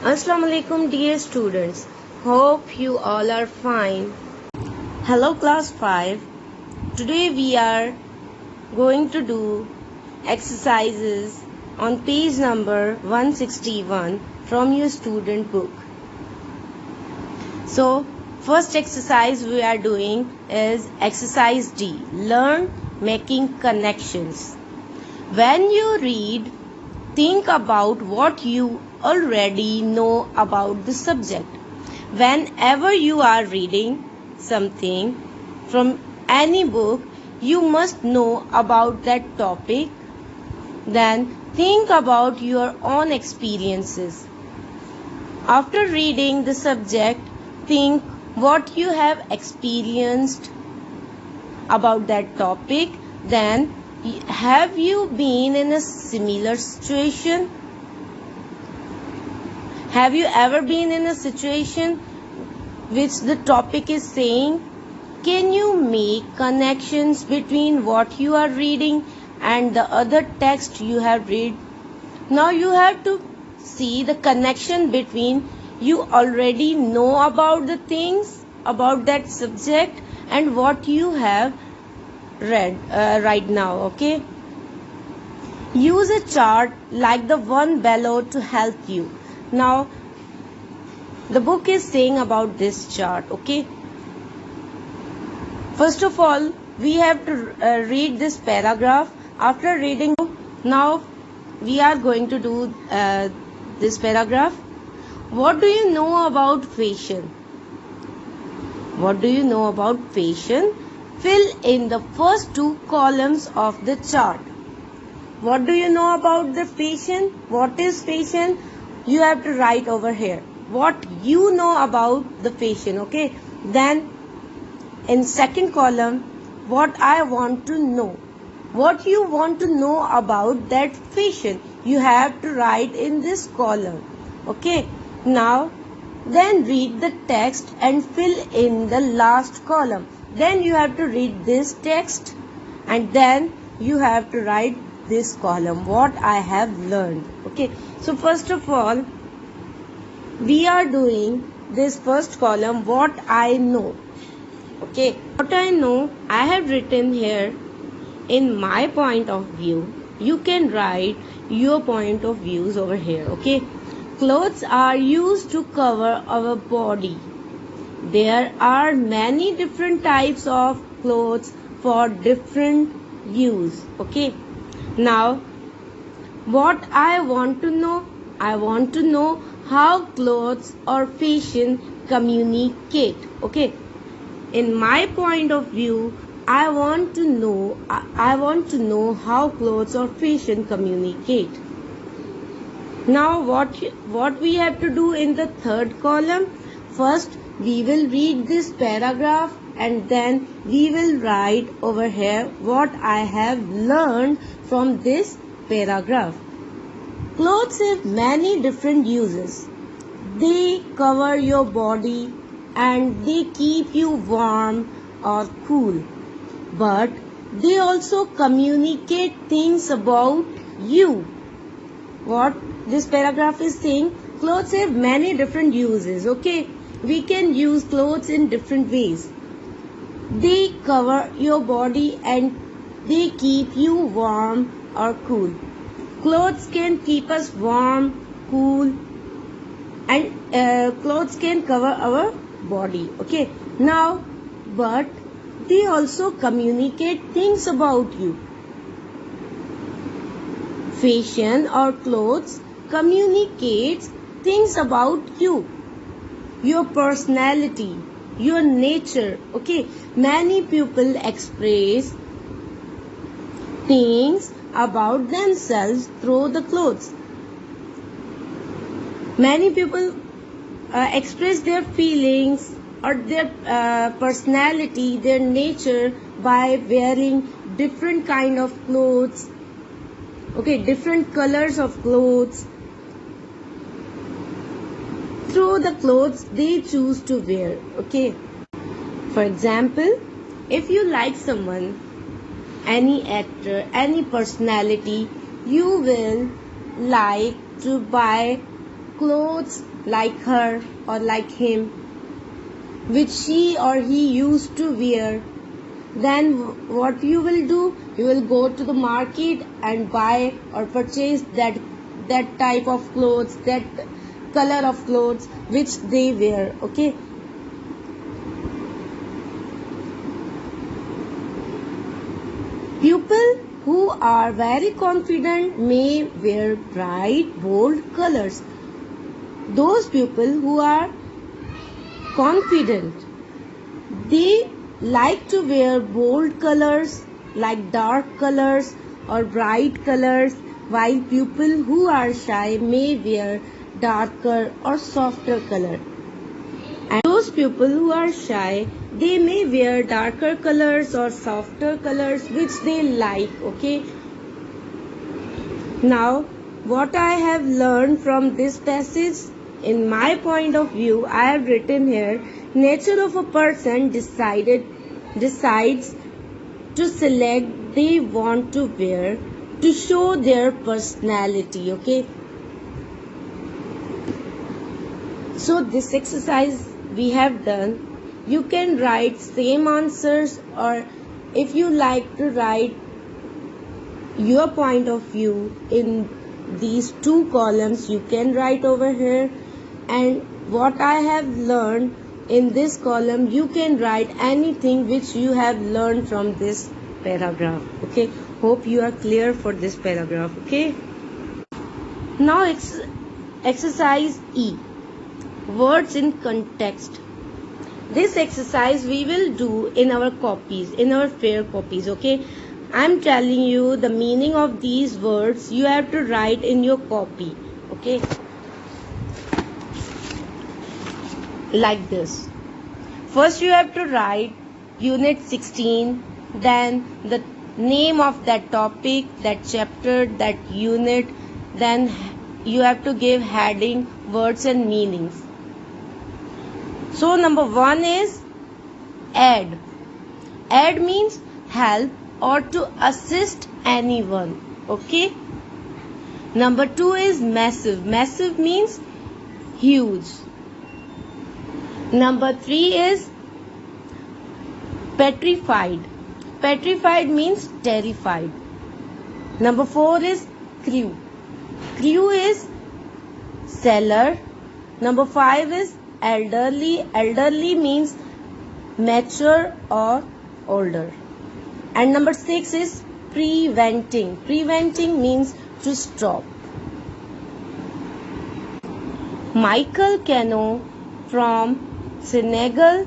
Assalamu alaikum dear students. Hope you all are fine. Hello class 5. Today we are going to do exercises on page number 161 from your student book. So first exercise we are doing is exercise D. Learn making connections. When you read, think about what you already know about the subject. Whenever you are reading something from any book, you must know about that topic. Then think about your own experiences. After reading the subject, think what you have experienced about that topic. Then, have you been in a similar situation? Have you ever been in a situation which the topic is saying? Can you make connections between what you are reading and the other text you have read? Now you have to see the connection between you already know about the things about that subject and what you have read right now. Okay, use a chart like the one below to help you. Now the book is saying about this chart. Okay, first of all we have to read this paragraph. After reading, now we are going to do this paragraph. What do you know about fashion? What do you know about fashion? Fill in the first two columns of the chart. What do you know about the fashion? What is fashion? You have to write over here what you know about the fashion. Okay, then in second column, what I want to know. What you want to know about that fashion, you have to write in this column. Okay, now then read the text and fill in the last column. Then you have to read this text and then you have to write this column, what I have learned. Okay, so first of all we are doing this first column, what I know. Okay, what I know I have written here in my point of view. You can write your point of views over here. Okay, clothes are used to cover our body. There are many different types of clothes for different use. Okay, now what I want to know, I want to know how clothes or fashion communicate. Okay, in my point of view, I want to know how clothes or fashion communicate. Now what we have to do in the third column? First we will read this paragraph and then we will write over here what I have learned from this paragraph. Clothes have many different uses. They cover your body and they keep you warm or cool. But they also communicate things about you. What this paragraph is saying, clothes have many different uses. Okay, we can use clothes in different ways. They cover your body and they keep you warm or cool. Clothes can keep us warm, cool, and clothes can cover our body. Okay, now but they also communicate things about you. Fashion or clothes communicates things about you, your personality, your nature. Okay, many people express things about themselves through the clothes. Many people express their feelings or their personality, their nature by wearing different kind of clothes. Okay, different colors of clothes. Through the clothes they choose to wear. Okay, for example, if you like someone, any actor, any personality, you will like to buy clothes like her or like him, which she or he used to wear, then what you will do? You will go to the market and buy or purchase that type of clothes, that color of clothes which they wear. Okay. People who are very confident may wear bright, bold colors. Those people who are confident, they like to wear bold colors like dark colors or bright colors, while people who are shy may wear darker or softer color. And those people who are shy, they may wear darker colors or softer colors which they like. Okay. Now, what I have learned from this passage, in my point of view, I have written here, nature of a person decides to select they want to wear to show their personality. Okay. So this exercise we have done. You can write same answers, or if you like to write your point of view in these two columns, you can write over here, and what I have learned in this column, you can write anything which you have learned from this paragraph. Okay, hope you are clear for this paragraph. Okay, now exercise E, words in context. This exercise we will do in our copies, in our fair copies. Okay, I'm telling you the meaning of these words, you have to write in your copy. Okay, like this. First you have to write unit 16, then the name of that topic, that chapter, that unit, then you have to give heading, words and meanings. So number 1 is aid. Aid means help or to assist anyone. Okay. Number 2 is massive. Massive means huge. Number 3 is petrified. Petrified means terrified. Number 4 is crew. Crew is sailor. Number 5 is elderly. Elderly means mature or older. And number 6 is preventing. Preventing means to stop. Michael Cano from Senegal,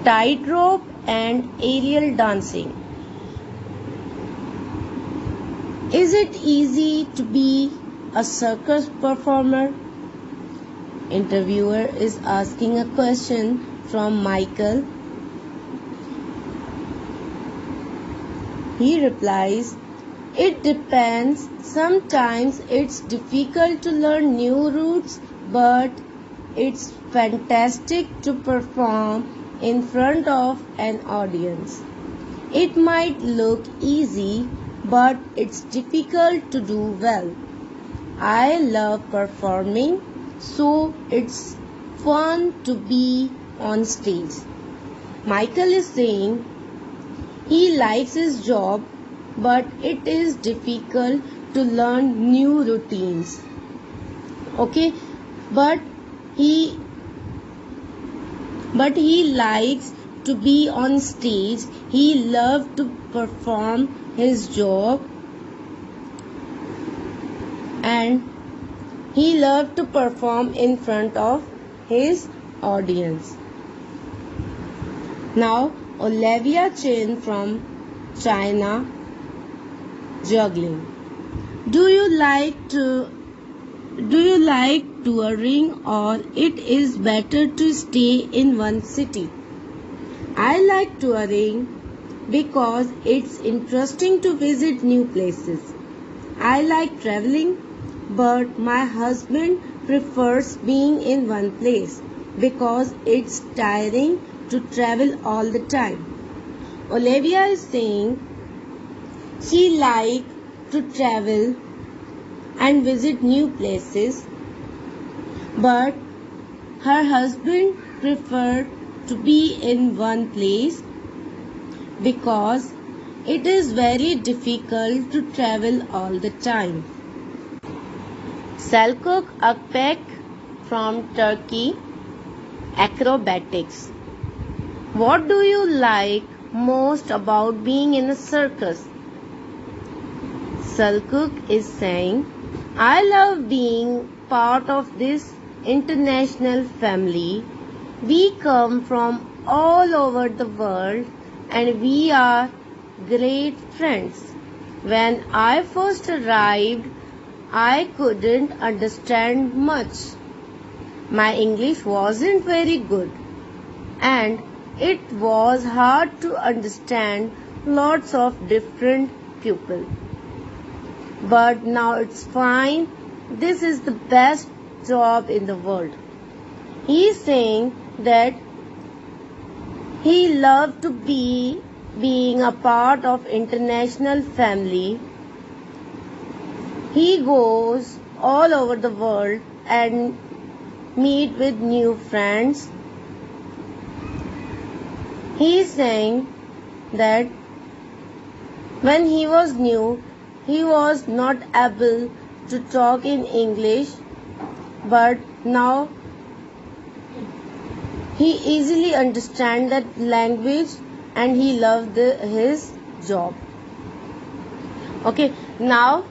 tightrope and aerial dancing. Is it easy to be a circus performer? Interviewer is asking a question from Michael. He replies, it depends. Sometimes it's difficult to learn new routes, but it's fantastic to perform in front of an audience. It might look easy, but it's difficult to do well. I love performing, so it's fun to be on stage. Michael is saying he likes his job, but it is difficult to learn new routines. Okay, but he likes to be on stage. He loves to perform his job, and he loves to perform in front of his audience. Now, Olivia Chen from China, juggling. Do you like touring, or it is better to stay in one city? I like touring because it's interesting to visit new places. I like traveling, but my husband prefers being in one place because it's tiring to travel all the time. Olivia is saying she likes to travel and visit new places, but her husband preferred to be in one place because it is very difficult to travel all the time. Selçuk Akbek from Turkey, acrobatics. What do you like most about being in a circus? Selçuk is saying, I love being part of this international family. We come from all over the world and we are great friends. When I first arrived, I couldn't understand much. My English wasn't very good and it was hard to understand lots of different people. But now it's fine. This is the best job in the world. He is saying that he loved to be being a part of international family. He goes all over the world and meet with new friends. He is saying that when he was new, he was not able to talk in English, but now he easily understands that language and he loved his job. Okay, now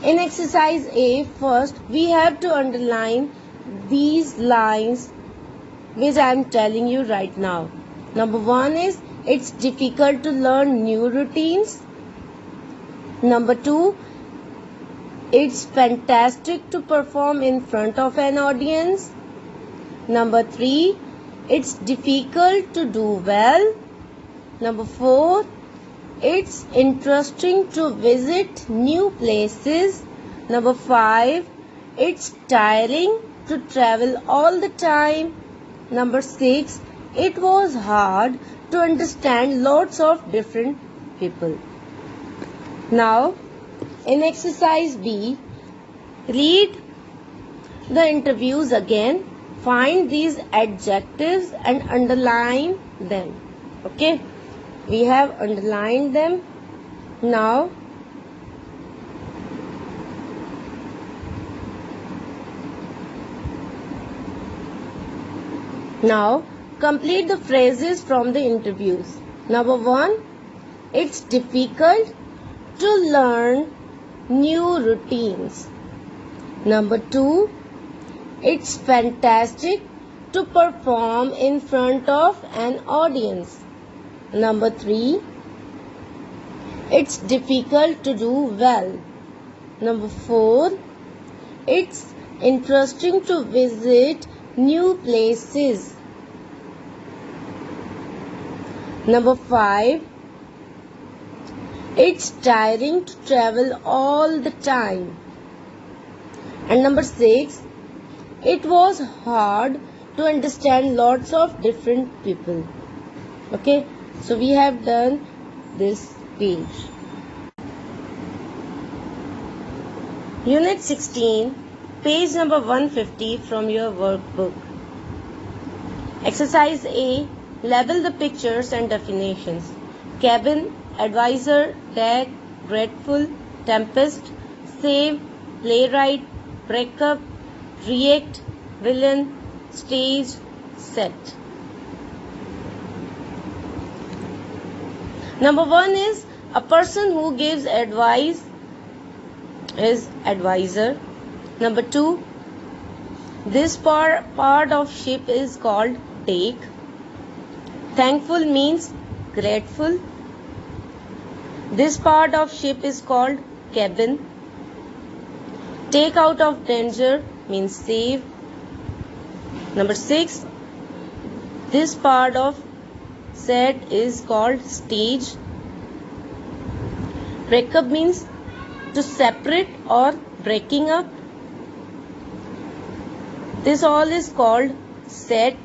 in exercise A, first we have to underline these lines which I am telling you right now. Number 1 is it's difficult to learn new routines. Number 2, it's fantastic to perform in front of an audience. Number 3, it's difficult to do well. Number 4, it's interesting to visit new places. Number 5, it's tiring to travel all the time. Number 6, it was hard to understand lots of different people. Now, in exercise B, read the interviews again, find these adjectives and underline them. Okay, we have underlined them. Now, complete the phrases from the interviews. Number 1, it's difficult to learn new routines. Number 2, it's fantastic to perform in front of an audience. Number 3, it's difficult to do well. Number 4, it's interesting to visit new places. Number 5, it's tiring to travel all the time. And number 6, it was hard to understand lots of different people. Okay, so we have done this page. Unit 16, page number 150 from your workbook. Exercise A, label the pictures and definitions. Cabin, advisor, deck, grateful, tempest, save, playwright, breakup, react, villain, stage, set. Number 1 is a person who gives advice is advisor. Number 2, this part of ship is called deck. Thankful means grateful. This part of ship is called cabin. Take out of danger means save. Number 6, this part of set is called stage. Breakup means to separate or breaking up. This all is called set.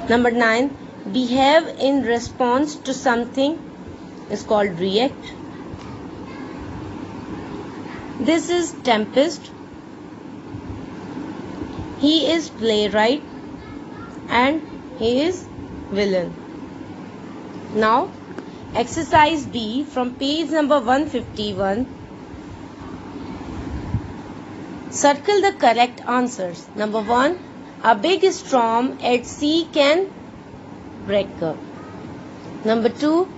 Number 9, behave in response to something is called react. This is Tempest. He is playwright and he is villain. Now exercise B from page number 151. Circle the correct answers. Number 1. A big storm at sea can break up. Number 2.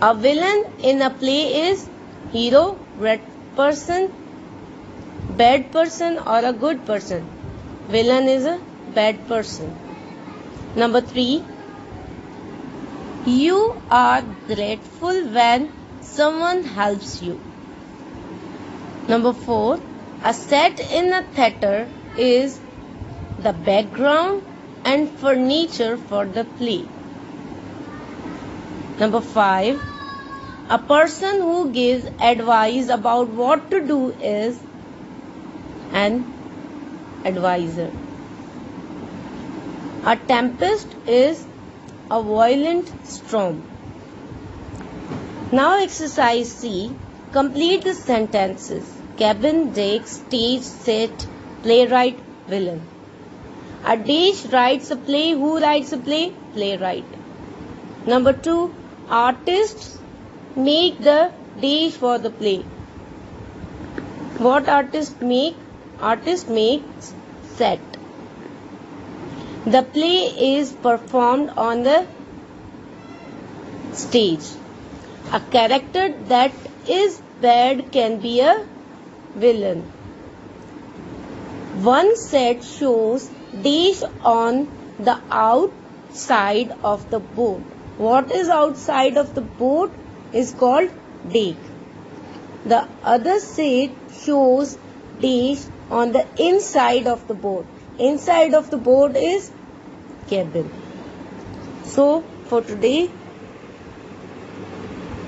A villain in a play is hero, red person, bad person or a good person. Villain is a bad person. Number 3. You are grateful when someone helps you. Number 4. A set in a theater is the background and furniture for the play. Number 5. A person who gives advice about what to do is an advisor. A tempest is a violent storm. Now exercise C. Complete the sentences. Cabin, deck, stage, set, playwright, villain. A dash writes a play. Who writes a play? Playwright. Number 2. Artists make the dash for the play. What artists make? Artist makes set. The play is performed on the stage. A character that is bad can be a villain. One set shows dash on the outside of the boat. What is outside of the boat is called deck. The other set shows dash on the inside of the boat. Inside of the boat is cabin. So for today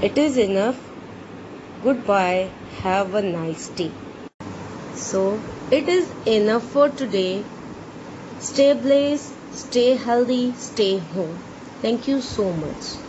it is enough. Goodbye. Have a nice day. So it is enough for today. Stay blessed, stay healthy, stay home. Thank you so much.